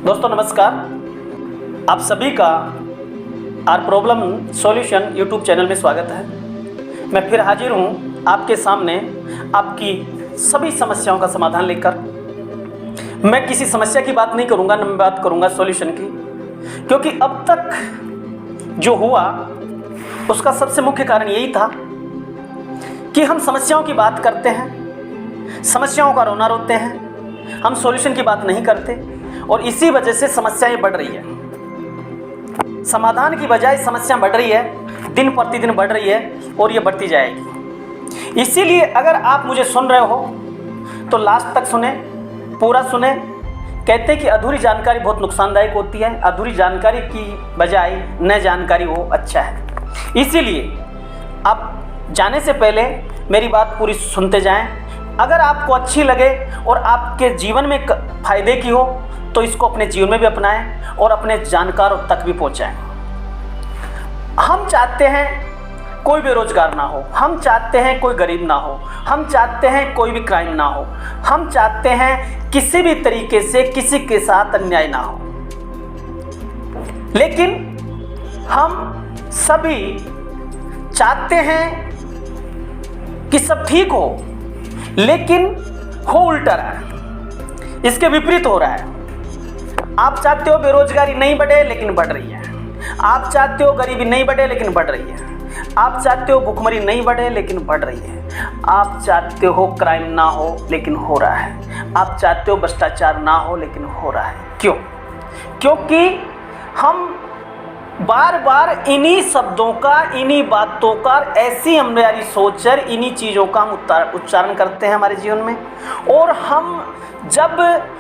दोस्तों नमस्कार, आप सभी का R problem solution YouTube channel में स्वागत है। मैं फिर हाजिर हूँ आपके सामने आपकी सभी समस्याओं का समाधान लेकर। मैं किसी समस्या की बात नहीं करूँगा, न मैं बात करूँगा सॉल्यूशन की, क्योंकि अब तक जो हुआ उसका सबसे मुख्य कारण यही था कि हम समस्याओं की बात करते हैं, समस्याओं का रोना रोते हैं, हम सॉल्यूशन की बात नहीं करते और इसी वजह से समस्याएं बढ़ रही है। समाधान की बजाय समस्या बढ़ रही है, दिन प्रतिदिन बढ़ रही है और ये बढ़ती जाएगी। इसीलिए अगर आप मुझे सुन रहे हो तो लास्ट तक सुने, पूरा सुने। कहते हैं कि अधूरी जानकारी बहुत नुकसानदायक होती है, अधूरी जानकारी की बजाय न जानकारी हो अच्छा है। इसीलिए आप जाने से पहले मेरी बात पूरी सुनते जाएं। अगर आपको अच्छी लगे और आपके जीवन में फायदे की हो तो इसको अपने जीवन में भी अपनाएं और अपने जानकारों तक भी पहुंचाएं। हम चाहते हैं कोई बेरोजगार ना हो, हम चाहते हैं कोई गरीब ना हो, हम चाहते हैं कोई भी क्राइम ना हो, हम चाहते हैं किसी भी तरीके से किसी के साथ अन्याय ना हो। लेकिन हम सभी चाहते हैं कि सब ठीक हो, लेकिन हो उल्टा रहा है, इसके विपरीत हो रहा है। आप चाहते हो बेरोजगारी नहीं बढ़े लेकिन बढ़ रही है, आप चाहते हो गरीबी नहीं बढ़े लेकिन बढ़ रही है, आप चाहते हो भुखमरी नहीं बढ़े लेकिन बढ़ रही है, आप चाहते हो क्राइम ना हो लेकिन हो रहा है, आप चाहते हो भ्रष्टाचार ना हो लेकिन हो रहा है। क्यों? क्योंकि हम बार बार इन्हीं शब्दों का, इन्हीं बातों का, ऐसी हमारी सोच है, इन्हीं चीज़ों का हम उच्चारण करते हैं हमारे जीवन में। और हम जब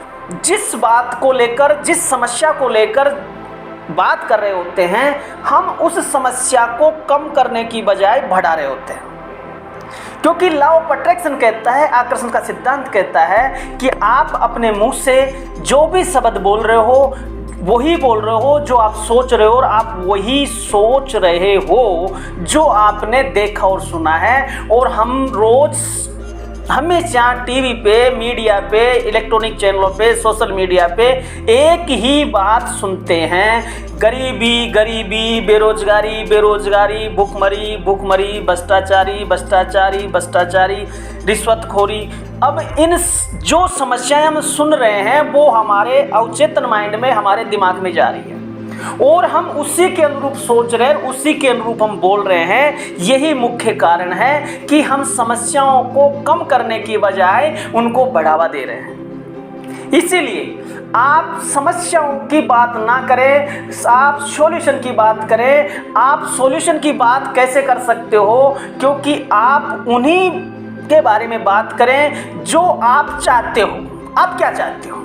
जिस बात को लेकर, जिस समस्या को लेकर बात कर रहे होते हैं, हम उस समस्या को कम करने की बजाय बढ़ा रहे होते हैं। क्योंकि लॉ ऑफ अट्रैक्शन कहता है, आकर्षण का सिद्धांत कहता है कि आप अपने मुंह से जो भी शब्द बोल रहे हो वही बोल रहे हो जो आप सोच रहे हो, और आप वही सोच रहे हो जो आपने देखा और सुना है। और हम रोज हमेशा टीवी पे, मीडिया पे, इलेक्ट्रॉनिक चैनलों पे, सोशल मीडिया पे एक ही बात सुनते हैं, गरीबी गरीबी, बेरोजगारी बेरोजगारी, भुखमरी भुखमरी, भ्रष्टाचारी भ्रष्टाचारी भ्रष्टाचारी, रिश्वतखोरी। अब इन जो समस्याएं हम सुन रहे हैं वो हमारे अवचेतन माइंड में, हमारे दिमाग में जा रही है और हम उसी के अनुरूप सोच रहे हैं, उसी के अनुरूप हम बोल रहे हैं। यही मुख्य कारण है कि हम समस्याओं को कम करने की बजाय उनको बढ़ावा दे रहे हैं। इसीलिए आप समस्याओं की बात ना करें, आप सॉल्यूशन की बात करें। आप सॉल्यूशन की बात कैसे कर सकते हो? क्योंकि आप उन्हीं के बारे में बात करें जो आप चाहते हो। आप क्या चाहते हो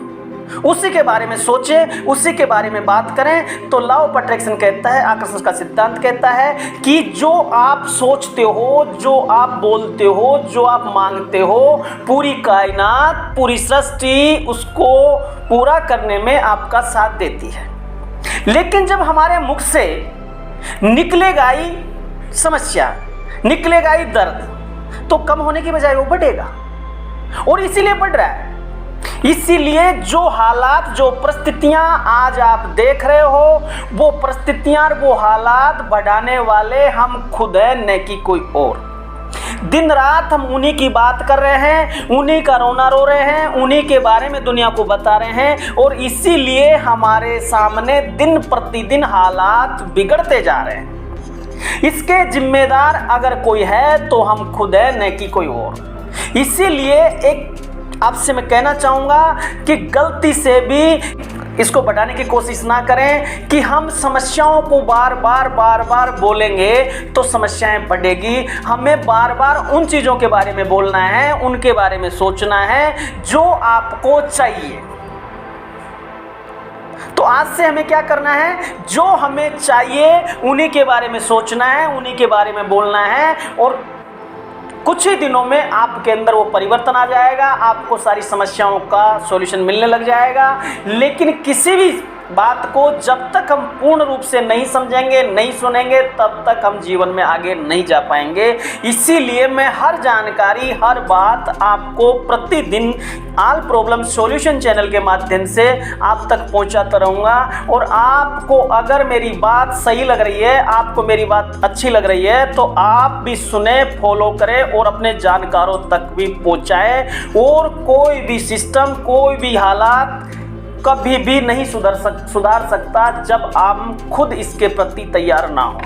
उसी के बारे में सोचें, उसी के बारे में बात करें। तो लॉ ऑफ अट्रैक्शन कहता है, आकर्षण का सिद्धांत कहता है कि जो आप सोचते हो, जो आप बोलते हो, जो आप मांगते हो, पूरी कायनात, पूरी सृष्टि उसको पूरा करने में आपका साथ देती है। लेकिन जब हमारे मुख से निकलेगा ही समस्या, निकलेगा ही दर्द, तो कम होने की बजाय वो बढ़ेगा और इसीलिए बढ़ रहा है। इसीलिए जो हालात, जो परिस्थितियां आज आप देख रहे हो, वो परिस्थितियां, वो हालात बढ़ाने वाले हम खुद हैं, न कि कोई और। दिन रात हम उन्हीं की बात कर रहे हैं, उन्हीं का रोना रो रहे हैं, उन्हीं के बारे में दुनिया को बता रहे हैं और इसीलिए हमारे सामने दिन प्रतिदिन हालात बिगड़ते जा रहे हैं। इसके जिम्मेदार अगर कोई है तो हम खुद हैं, न कि कोई और। इसीलिए एक आपसे मैं कहना चाहूँगा कि गलती से भी इसको बढ़ाने की कोशिश ना करें कि हम समस्याओं को बार बार बोलेंगे तो समस्याएं बढ़ेगी। हमें बार बार उन चीज़ों के बारे में बोलना है, उनके बारे में सोचना है जो आपको चाहिए। तो आज से हमें क्या करना है? जो हमें चाहिए उन्हीं के बारे में सोचना है, उन्हीं के बारे में बोलना है और कुछ ही दिनों में आपके अंदर वो परिवर्तन आ जाएगा, आपको सारी समस्याओं का सॉल्यूशन मिलने लग जाएगा। लेकिन किसी भी बात को जब तक हम पूर्ण रूप से नहीं समझेंगे, नहीं सुनेंगे, तब तक हम जीवन में आगे नहीं जा पाएंगे। इसीलिए मैं हर जानकारी, हर बात आपको प्रतिदिन ऑल प्रॉब्लम सॉल्यूशन चैनल के माध्यम से आप तक पहुंचाता रहूँगा। और आपको अगर मेरी बात सही लग रही है, आपको मेरी बात अच्छी लग रही है, तो आप भी सुने, फॉलो करें और अपने जानकारों तक भी पहुंचाएं। और कोई भी सिस्टम, कोई भी हालात कभी भी नहीं सुधार सकता जब आप खुद इसके प्रति तैयार ना हो।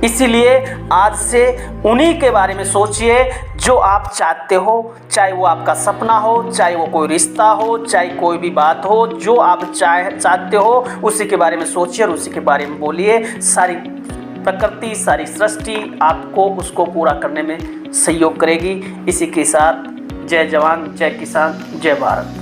इसीलिए आज से उन्हीं के बारे में सोचिए जो आप चाहते हो, चाहे वो आपका सपना हो, चाहे वो कोई रिश्ता हो, चाहे कोई भी बात हो, जो आप चाहते हो उसी के बारे में सोचिए और उसी के बारे में बोलिए। सारी प्रकृति, सारी सृष्टि आपको उसको पूरा करने में सहयोग करेगी। इसी के साथ जय जवान, जय किसान, जय भारत।